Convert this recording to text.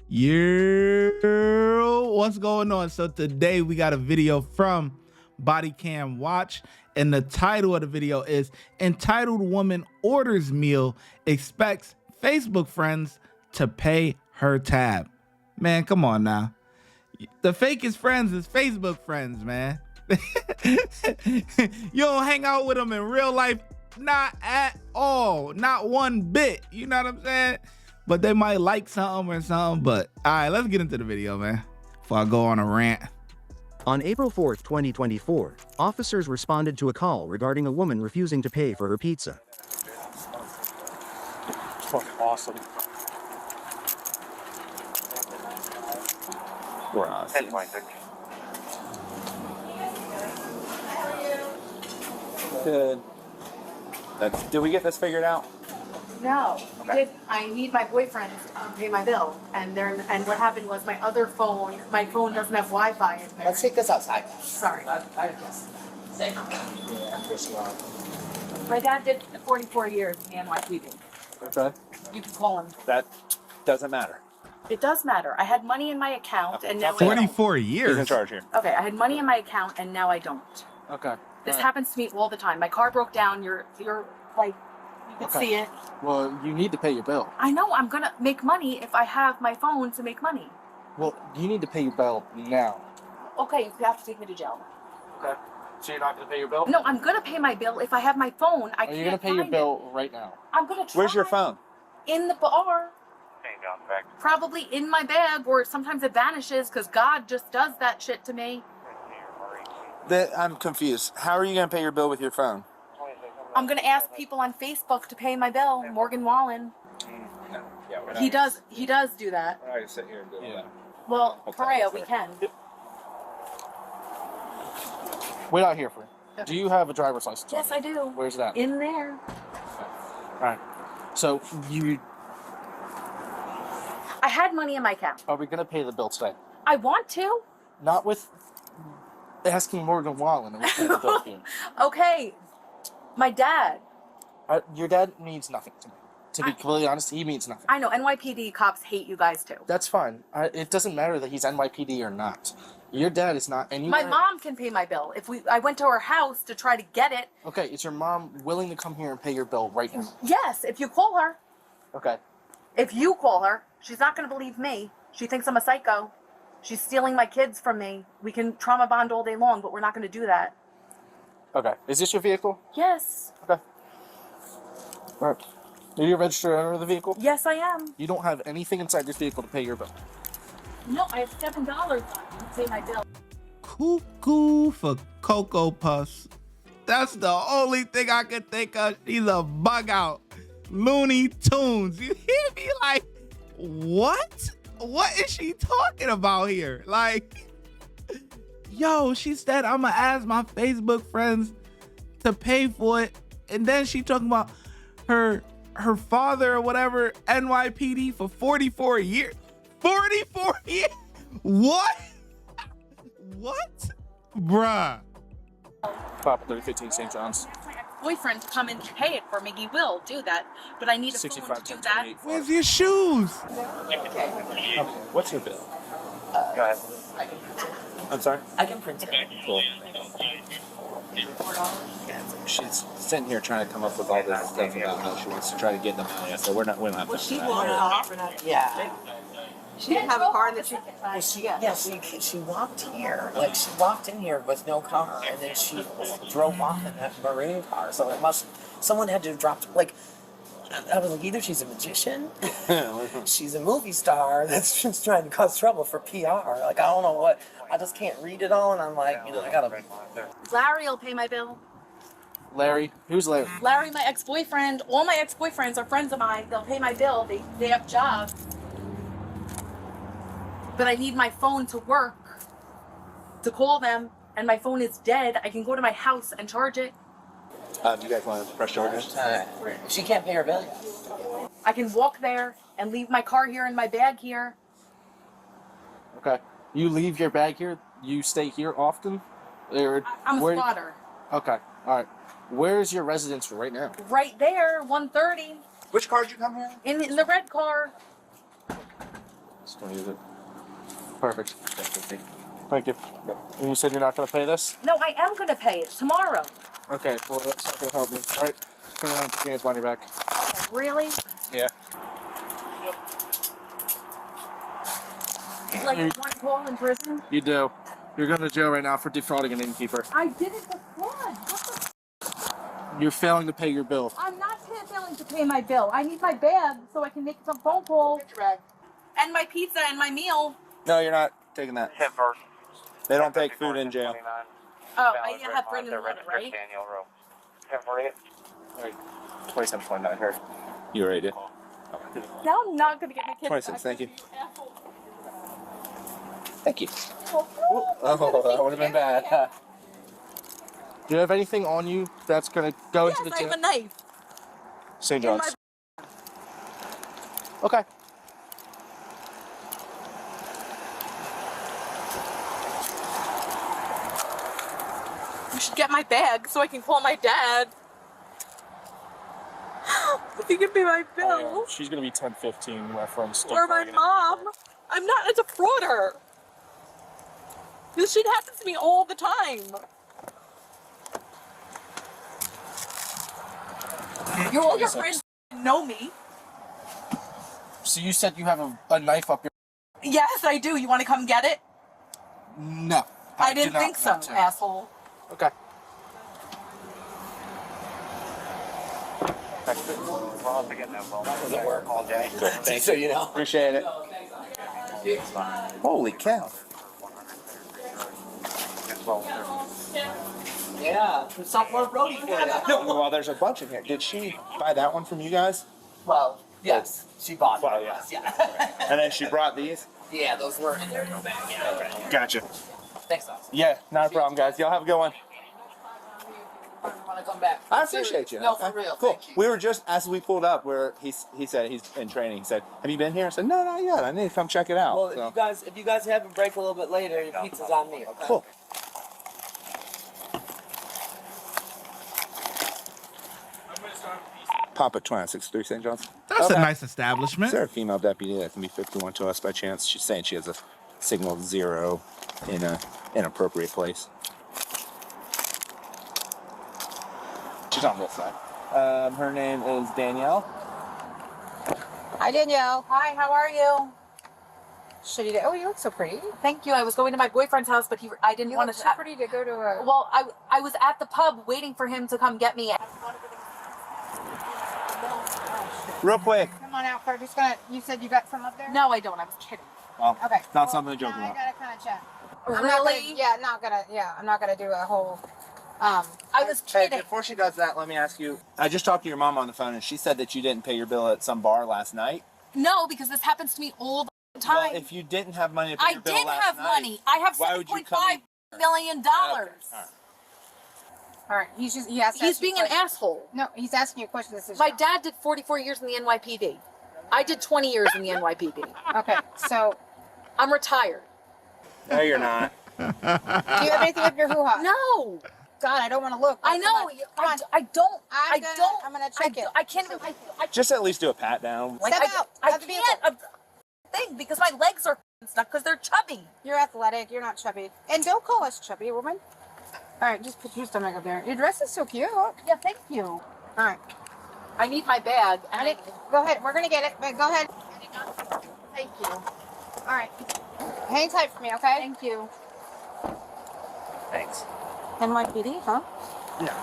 Yo, what's going on? So today we got a video from Body Cam Watch, and the title of the video is Entitled Woman Orders Meal, Expects Facebook Friends to Pay Her Tab. Man, come on now. The fakest friends is Facebook friends, man. You don't hang out with them in real life, not at all, not one bit. You know what I'm saying? But they might like something or something. But all right, let's get into the video, man, before I go on a rant. On April 4th, 2024, officers responded to a call regarding a woman refusing to pay for her pizza. Fucking awesome. We're on. Good. Did we get this figured out? No. Okay. I need my boyfriend to pay my bill, and what happened was my other phone, my phone doesn't have Wi-Fi in there. Let's take this outside. Sorry. I guess. My dad did 44 years in the NYPD. Okay. You can call him. That doesn't matter. It does matter. I had money in my account, and now I 24 He's in years. charge here. don't. Okay, I had money in my account, and now I don't. Okay. This happens to me all the time. My car broke down. You're like, you can Okay. see it. Well, you need to pay your bill. I know I'm gonna make money if I have my phone to make money. Well, you need to pay your bill now. Okay, you have to take me to jail. Okay. So you're not going to pay your bill? No, I'm gonna pay my bill if I have my phone. I Are can't you going to pay your find bill right now? It. I'm gonna try. Where's your phone? In the bar. Probably in my bag, or sometimes it vanishes because God just does that shit to me. I'm confused. How are you going to pay your bill with your phone? I'm gonna ask people on Facebook to pay my bill. Morgan Wallen. He does do that. We're not going to sit here and do Yeah. Well, Perea, we can. Wait out here for you. Do you have a driver's license? Yes, I do. Where's that? In there. All right. So I had money in my account. are we going to pay the bill today? I want to. Not with asking Morgan Wallen and we'll pay the bill for you. Okay. My dad. Your dad means nothing to me. To be completely honest, he means nothing. I know NYPD cops hate you guys too. That's fine. It doesn't matter that he's NYPD or not. Your dad is not anywhere. My mom can pay my bill. I went to her house to try to get it. Okay, is your mom willing to come here and pay your bill right now? Yes, if you call her. Okay. If you call her, she's not going to believe me. She thinks I'm a psycho. She's stealing my kids from me. We can trauma bond all day long, but we're not going to do that. Okay. Is this your vehicle? Yes. Okay. All right. Are you a registered owner of the vehicle? Yes, I am. You don't have anything inside this vehicle to pay your bill. No, I have $7 on to pay my bill. Cuckoo for Cocoa Puffs. That's the only thing I can think of. She's a bug out. Looney Tunes. You hear me? Like, what? What is she talking about here? Like, yo, she said, I'm gonna ask my Facebook friends to pay for it. And then she talking about her father or whatever, NYPD for 44 years. 44 years? What? What? Bruh. 53015 St. John's. Boyfriend to come and pay it for me. He will do that, but I need a phone to do that. Where's your shoes? What's your bill? Go ahead. I'm sorry? I can print it. Cool. She's sitting here trying to come up with all this stuff about how she wants to try to get the money. So we're not have Well, to. she wanted off. Yeah. She didn't have a car that she. Well, she walked here. Like, she walked in here with no car, and then she drove off in that maroon car. So someone had to have dropped, like, I was like, either she's a magician, she's a movie star that's just trying to cause trouble for PR. Like, I don't know what, I just can't read it all, and I'm like, I gotta. Larry will pay my bill. Larry? Who's Larry? Larry, my ex-boyfriend. All my ex-boyfriends are friends of mine. They'll pay my bill. They have jobs. But I need my phone to work to call them, and my phone is dead. I can go to my house and charge it. Do you guys want to press charges? She can't pay her bill. I can walk there and leave my car here and my bag here. Okay. You leave your bag here? You stay here often? Or I'm a spotter. Okay. All right. Where's your residence right now? Right there, 130. Which car did you come here? In the red car. Just gonna use it. Perfect. Thank you. And you said you're not going to pay this? No, I am gonna pay it tomorrow. Okay, well, that's not going to help me. All right, turn around and give me his money back. Really? Yeah. Like one call in prison? You do. You're going to jail right now for defrauding an innkeeper. I didn't defraud. What the? You're failing to pay your bill. I'm not failing to pay my bill. I need my bag so I can make some phone calls. Get your bag. And my pizza and my meal. No, you're not taking that. They don't take food in jail. Oh, I have Brendan water, right? Alright, 27.9 here. You already did. Now I'm not gonna get my kids 26, back. thank you. Thank you. Oh, that would have been bad. Do you have anything on you that's going to go Yes, into the I jail? have a knife. St. in John's. Okay. You should get my bag so I can call my dad. If you give me my bill. She's going to be 10-15 reference. Or my mom. I'm not a defrauder. This shit happens to me all the time. All your friends know me. So you said you have a knife up your... Yes, I do. You want to come get it? No. I do didn't not think so, want to. asshole. Okay. Doesn't work all day. Thanks. So you know. Appreciate it. Holy cow. Yeah, some more roadie for you. No, well, there's a bunch in here. Did she buy that one from you guys? Well, yes, she bought Well, it. yeah. Yeah. And then she brought these? Yeah, those were in there. Yeah. Gotcha. Thanks, Austin. Yeah, not a problem, guys. Y'all have a good one. Want to come back? I appreciate you. No, for real. Cool. Thank you. We were just, as we pulled up, where he said he's in training. He said, "Have you been here?" I said, "No, not yet. I need to come check it out." Well, So- if you guys have a break a little bit later, your pizza's on me. Okay? Cool. Papa 263 St. John's. That's Okay. a nice establishment. Is there a female deputy that can be 51 to us by chance? She's saying she has a signal 0 in a inappropriate place. She's on this side. Her name is Danielle. Hi, Danielle. Hi, how are you? Shitty day. Oh, you look so pretty. Thank you. I was going to my boyfriend's house, but I didn't You want look to. so pretty to go to a... Well, I was at the pub waiting for him to come get me. Real quick. Come on out, Kurt. You said you got some up there? No, I don't. I was kidding. Well, Okay. not something to joke now about. I gotta kind of chat. Really? I'm not gonna do a whole... I was Hey, kidding. before she does that, let me ask you. I just talked to your mom on the phone, and she said that you didn't pay your bill at some bar last night. No, because this happens to me all the time. Well, if you didn't have money to pay I your bill did last have night, money. I have why would you come $7.5 million. Okay, all right. All right. He has to ask He's you being a an question. asshole. No, he's asking you a question. This is My dad did 44 years in the NYPD. I did 20 years in the NYPD. Okay, so I'm retired. No, you're not. do you have anything up your hoo-ha? No, God, I don't want to look. I know. Come on. I don't. I'm gonna check it. I can't even. I Just at least do a pat down. Step out. I Have to be can't. Thing because my legs are stuck because they're chubby. You're athletic. You're not chubby. And don't call us chubby, woman. All right, just put your stomach up there. Your dress is so cute. All Yeah, thank you. right. I need my bag. Go ahead. We're gonna get it. But go ahead. Thank you. All right. Hang tight for me, okay? Thank you. Thanks. NYPD, huh? Yeah.